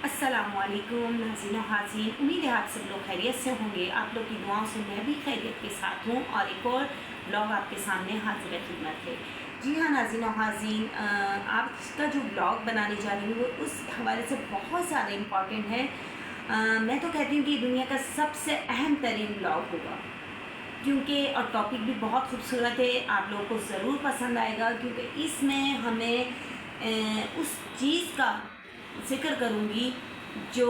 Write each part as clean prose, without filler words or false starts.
अस्सलाम वालेकुम नाज़रीन और हाज़रीन, उम्मीद है आप सब लोग खैरियत से होंगे। आप लोग की दुआओं से मैं भी खैरियत के साथ हूँ और एक और ब्लॉग आपके सामने हाजिर खिदमत है। जी हाँ नाज़रीन और हाज़रीन, आज का जो ब्लॉग बनाने जा रही हूँ वो उस हवाले से बहुत ज़्यादा इम्पॉर्टेंट है। मैं तो कहती हूँ कि दुनिया का सबसे अहम तरीन ब्लॉग होगा, क्योंकि और टॉपिक भी बहुत खूबसूरत है, आप लोगों को ज़रूर पसंद आएगा, क्योंकि इसमें हमें उस चीज़ का ज़िक्र करूँगी जो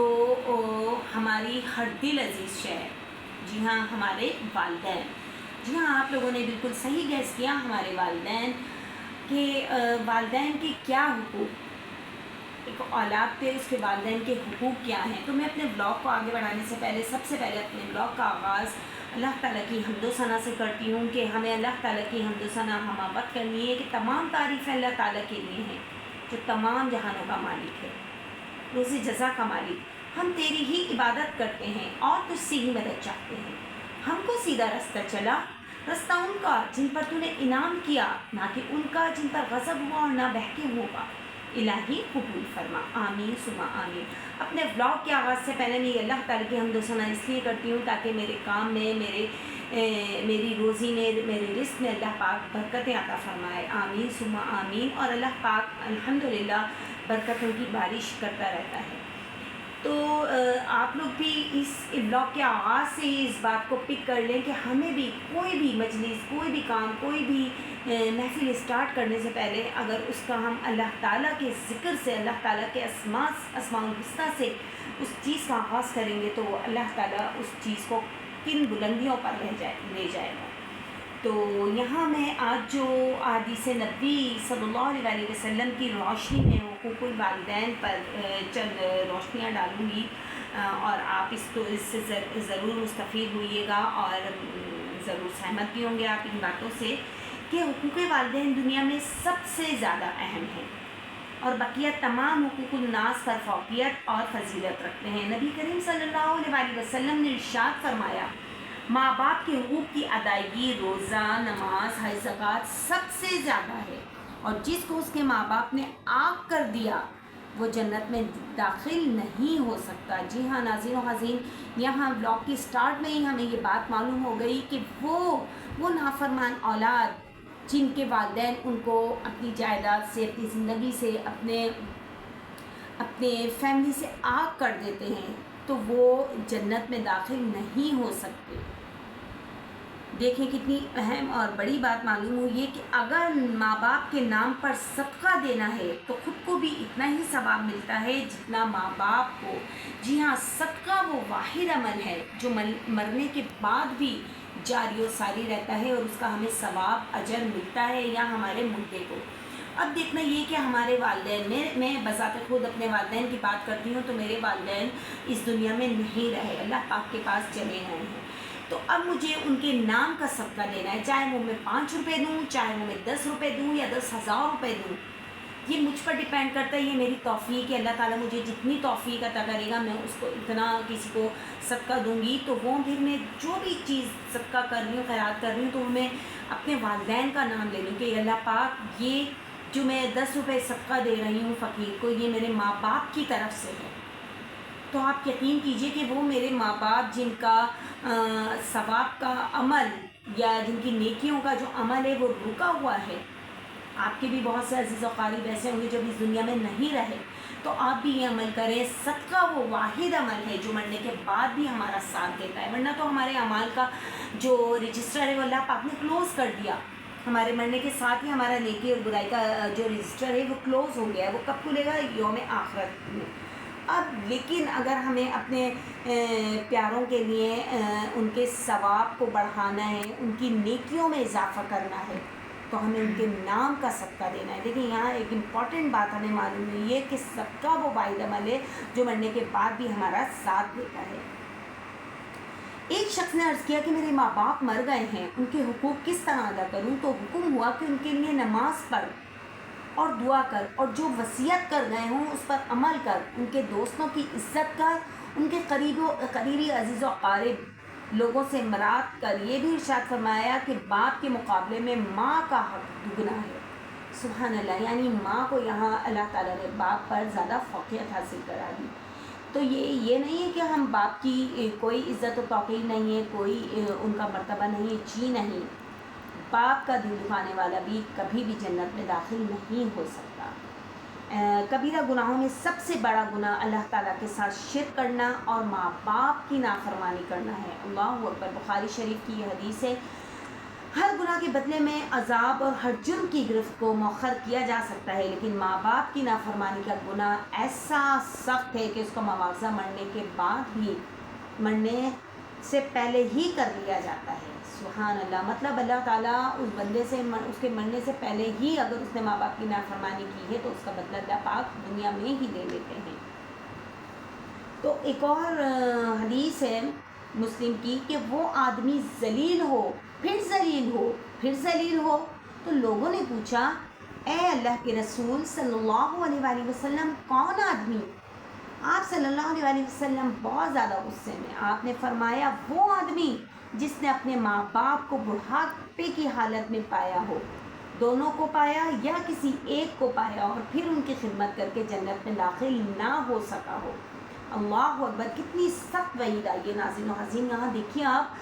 हमारी हर दिल अजीज़ शय है। जी हाँ, हमारे वालिदैन। जी हाँ, आप लोगों ने बिल्कुल सही गैस किया, हमारे वालिदैन के वालिदैन के क्या हुकूक, एक औलाद पे उसके वालिदैन के हुकूक क्या हैं। तो मैं अपने ब्लॉग को आगे बढ़ाने से पहले सबसे पहले अपने ब्लॉग का आगाज़ अल्लाह ताला की हम्दो सना से करती हूँ कि हमें अल्लाह ताला की हम्दो सना हमावत करनी है कि तमाम तारीफ़ें अल्लाह ताला के लिए हैं जो तमाम जहानों का मालिक है, रोज़ी जज़ा का मालिक। हम तेरी ही इबादत करते हैं और तुझसे ही मदद चाहते हैं। हमको सीधा रास्ता चला, रास्ता उनका जिन पर तूने इनाम किया, ना कि उनका जिन पर गज़ब हुआ और ना बहके होगा। इलाही कबूल फरमा, आमीन सुमा आमीन। अपने ब्लॉग के आगाज़ से पहले मैं अल्लाह ताला की हम्दो सना इसलिए करती हूँ ताकि मेरे काम में, मेरी रोज़ी में, मेरे रिस्क में अल्लाह पाक बरकतें अता फरमाए, आमीन सुमा आमीन। और अल्लाह पाक अल्हम्दुलिल्लाह बरकतों की बारिश करता रहता है। तो आप लोग भी इस ब्लॉग के आगाज़ से ही इस बात को पिक कर लें कि हमें भी कोई भी मजलिस, कोई भी काम, कोई भी महफ़िल स्टार्ट करने से पहले अगर उसका हम अल्लाह ताला के ज़िक्र से, अल्लाह ताला के अस्माउल हुस्ना से उस चीज़ का आगाज़ करेंगे तो अल्लाह ताला उस चीज़ को किन बुलंदियों पर ले जाएगा। तो यहाँ मैं आज जो हदीस नबी सल्लल्लाहु अलैहि वसल्लम की रोशनी में हुकूकुल वालिदैन पर चंद रोशनियाँ डालूँगी और आप इससे ज़रूर मुस्तफ़ीद होइएगा और ज़रूर सहमत भी होंगे आप इन बातों से कि हुकूक वालिदैन दुनिया में सबसे ज़्यादा अहम है और बकिया तमाम हुकूकुल नास पर फ़ौक़ियत और फजीलत रखते हैं। नबी करीम सल्लल्लाहु अलैहि वसल्लम ने इरशाद फरमाया, माँ बाप के हुकूक की अदायगी रोज़ा, नमाज, हज, ज़कात सबसे ज़्यादा है और जिसको उसके माँ बाप ने आग कर दिया वो जन्नत में दाखिल नहीं हो सकता। जी हाँ नाज़रीन और हाज़रीन, यहाँ ब्लॉग की स्टार्ट में ही हमें ये बात मालूम हो गई कि वो नाफरमान औलाद जिनके वालिदैन उनको अपनी जायदाद से, अपनी ज़िंदगी से, अपने फैमिली से आग कर देते हैं तो वो जन्नत में दाखिल नहीं हो सकते। देखें कितनी अहम और बड़ी बात मालूम हुई है कि अगर माँ बाप के नाम पर सदका देना है तो ख़ुद को भी इतना ही सवाब मिलता है जितना माँ बाप को। जी हाँ, सदका वो वाहिद अमल है जो मरने के बाद भी जारी और सारी रहता है और उसका हमें सवाब अजर मिलता है या हमारे मुद्दे को। अब देखना ये कि हमारे वालिदैन में, मैं बज़ात खुद अपने वालिदैन की बात करती हूँ तो मेरे वालिदैन इस दुनिया में नहीं रहे, अल्लाह पाक के पास चले गए हैं। तो अब मुझे उनके नाम का सदका देना है, चाहे वो मैं 5 रुपये दूँ, चाहे वो मैं 10 रुपये दूँ या 10,000 रुपये दूँ, ये मुझ पर डिपेंड करता है। ये मेरी तौफ़ीक है, अल्लाह ताला मुझे जितनी तौफ़ीक अता करेगा मैं उसको इतना किसी को सदका दूँगी। तो वो फिर मैं जो भी चीज़ सदका कर रही हूँ, खैरात कर रही हूँ, तो मैं अपने वालिदैन का नाम ले लूँ कि अल्लाह पाक ये जो मैं 10 रुपये सदका दे रही हूँ फ़कीर को, ये मेरे माँ बाप की तरफ से है। तो आप यकीन कीजिए कि वो मेरे माँ बाप जिनका सवाब का अमल या जिनकी नेकियों का जो अमल है वो रुका हुआ है। आपके भी बहुत से अज़ीज़ और क़रीब ऐसे होंगे जो इस दुनिया में नहीं रहे, तो आप भी ये अमल करें। सदका वो वाहिद अमल है जो मरने के बाद भी हमारा साथ देता है, वरना तो हमारे अमाल का जो रजिस्टर है वो अल्लाह पाक ने क्लोज़ कर दिया। हमारे मरने के साथ ही हमारा नेकी और बुराई का जो रजिस्टर है वो क्लोज़ हो गया है। वो कब खुलेगा? यौम आखिरत में। अब लेकिन अगर हमें अपने प्यारों के लिए उनके सवाब को बढ़ाना है, उनकी नेकियों में इजाफ़ा करना है, तो हमें उनके नाम का सदका देना है। देखिए यहाँ एक इम्पॉर्टेंट बात हमें मालूम हुई है कि सदका वो वाहिद अमल है जो मरने के बाद भी हमारा साथ देता है। एक शख्स ने अर्ज़ किया कि मेरे माँ बाप मर गए हैं, उनके हुकूक किस तरह अदा करूँ? तो हुक्म हुआ कि उनके लिए नमाज़ पढ़ और दुआ कर और जो वसीयत कर गए हों उस पर अमल कर, उनके दोस्तों की इज़्ज़त कर, उनके करीबी अज़ीज़ और क़ारिब लोगों से मराद कर। ये भी इरशाद फरमाया कि बाप के मुकाबले में माँ का हक़ दुगना है। सुभान अल्लाह, यानी माँ को यहाँ अल्लाह ताला ने बाप पर ज़्यादा फ़ौक़ियत हासिल करा दी। تو یہ نہیں ہے کہ ہم باپ کی کوئی عزت و توقیر نہیں ہے، کوئی ان کا مرتبہ نہیں ہے، جی نہیں، باپ کا دل دکھانے والا بھی کبھی بھی جنت میں داخل نہیں ہو سکتا۔ کبیرہ گناہوں میں سب سے بڑا گناہ اللہ تعالیٰ کے ساتھ شرک کرنا اور ماں باپ کی نافرمانی کرنا ہے۔ اللہ اکبر، بخاری شریف کی یہ حدیث ہے۔ ہر گناہ کے بدلے میں عذاب اور ہر جرم کی گرفت کو مؤخر کیا جا سکتا ہے، لیکن ماں باپ کی نافرمانی کا گناہ ایسا سخت ہے کہ اس کا مواخذہ مرنے کے بعد بھی، مرنے سے پہلے ہی کر لیا جاتا ہے۔ سبحان اللہ، مطلب اللہ تعالیٰ اس بندے سے اس کے مرنے سے پہلے ہی اگر اس نے ماں باپ کی نافرمانی کی ہے تو اس کا بدلہ اللہ پاک دنیا میں ہی لے لیتے ہیں۔ تو ایک اور حدیث ہے مسلم کی کہ وہ آدمی ذلیل ہو، پھر ذلیل ہو تو لوگوں نے پوچھا اے اللہ کے رسول صلی اللہ علیہ وآلہ وسلم، کون آدمی؟ آپ صلی اللہ علیہ وآلہ وسلم بہت زیادہ غصے میں، آپ نے فرمایا وہ آدمی جس نے اپنے ماں باپ کو بڑھاپے کی حالت میں پایا ہو، دونوں کو پایا یا کسی ایک کو پایا اور پھر ان کی خدمت کر کے جنت میں داخل نہ ہو سکا ہو۔ اللہ اکبر، کتنی سخت وعید آئی ہے ناظرین و حاضرین۔ یہاں دیکھیے آپ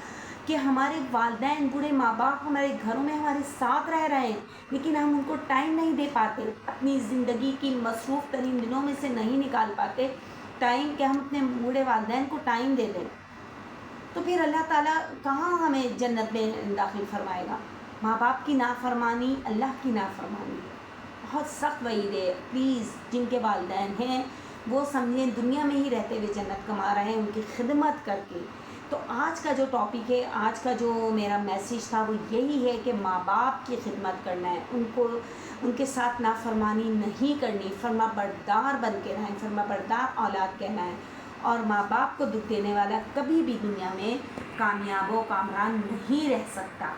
کہ ہمارے والدین، بوڑھے ماں باپ ہمارے گھروں میں ہمارے ساتھ رہ رہے ہیں، لیکن ہم ان کو ٹائم نہیں دے پاتے، اپنی زندگی کی مصروف ترین دنوں میں سے نہیں نکال پاتے ٹائم کہ ہم اپنے بوڑھے والدین کو ٹائم دے دیں، تو پھر اللہ تعالیٰ کہاں ہمیں جنت میں داخل فرمائے گا؟ ماں باپ کی نافرمانی اللہ کی نافرمانی ہے، بہت سخت وعید ہے۔ پلیز جن کے والدین ہیں وہ سمجھیں دنیا میں ہی رہتے ہوئے جنت کما رہے ہیں ان کی خدمت کر کے۔ تو آج کا جو ٹاپک ہے، آج کا جو میرا میسیج تھا وہ یہی ہے کہ ماں باپ کی خدمت کرنا ہے، ان کے ساتھ نافرمانی نہیں کرنی، فرما بردار بن کے رہیں، فرما بردار اولاد کہنا ہے، اور ماں باپ کو دکھ دینے والا کبھی بھی دنیا میں کامیاب و کامران نہیں رہ سکتا۔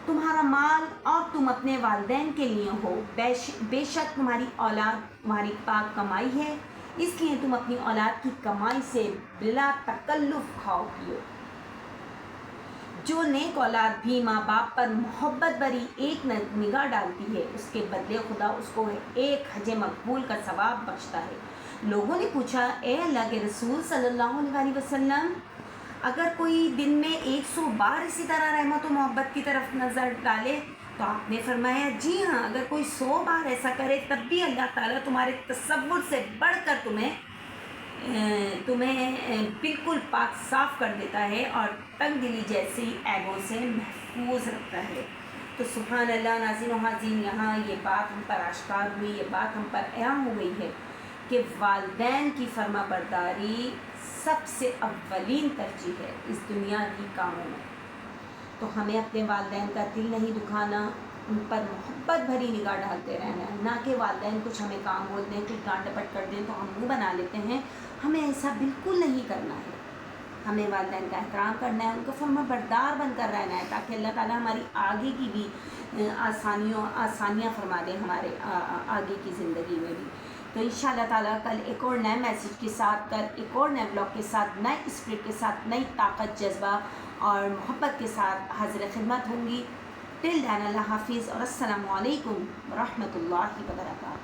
تمہارا مال اور تم اپنے والدین کے لیے ہو، بے شک تمہاری اولاد تمہاری پاک کمائی ہے، اس لیے تم اپنی اولاد کی کمائی سے بلا تکلف کھاؤ پیو۔ جو نیک اولاد بھی ماں باپ پر محبت بری ایک نگاہ ڈالتی ہے، اس کے بدلے خدا اس کو ایک حج مقبول کا ثواب بخشتا ہے۔ لوگوں نے پوچھا اے اللہ کے رسول صلی اللہ علیہ وسلم، اگر کوئی دن میں 100 بار اسی طرح رحمت و محبت کی طرف نظر ڈالے تو آپ نے فرمایا جی ہاں، اگر کوئی 100 بار ایسا کرے تب بھی اللہ تعالیٰ تمہارے تصور سے بڑھ کر تمہیں بالکل پاک صاف کر دیتا ہے اور تنگ دلی جیسی عیبوں سے محفوظ رکھتا ہے۔ تو سبحان اللہ ناظرین و حاضرین، یہاں یہ بات ہم پر آشکار ہوئی، یہ بات ہم پر عام ہو گئی ہے کہ والدین کی فرما برداری سب سے اولین ترجیح ہے اس دنیا کی کاموں میں۔ تو ہمیں اپنے والدین کا دل نہیں دکھانا، ان پر محبت بھری نگاہ ڈالتے رہنا ہے، نہ کہ والدین کچھ ہمیں کام بول دیں، کچھ ڈانٹ ڈپٹ کر دیں تو ہم منہ بنا لیتے ہیں۔ ہمیں ایسا بالکل نہیں کرنا ہے، ہمیں والدین کا احترام کرنا ہے، ان کو فرما بردار بن کر رہنا ہے تاکہ اللہ تعالیٰ ہماری آگے کی بھی آسانیاں فرما دیں ہمارے آگے کی زندگی میں بھی۔ تو انشاءاللہ تعالیٰ کل ایک اور نئے میسیج کے ساتھ، کل ایک اور نئے بلاگ کے ساتھ، نئے اسپرٹ کے ساتھ، نئی طاقت، جذبہ اور محبت کے ساتھ حاضر خدمت ہوں گی۔ ٹل دین اللہ حافظ اور السلام علیکم ورحمۃ اللہ وبرکاتہ۔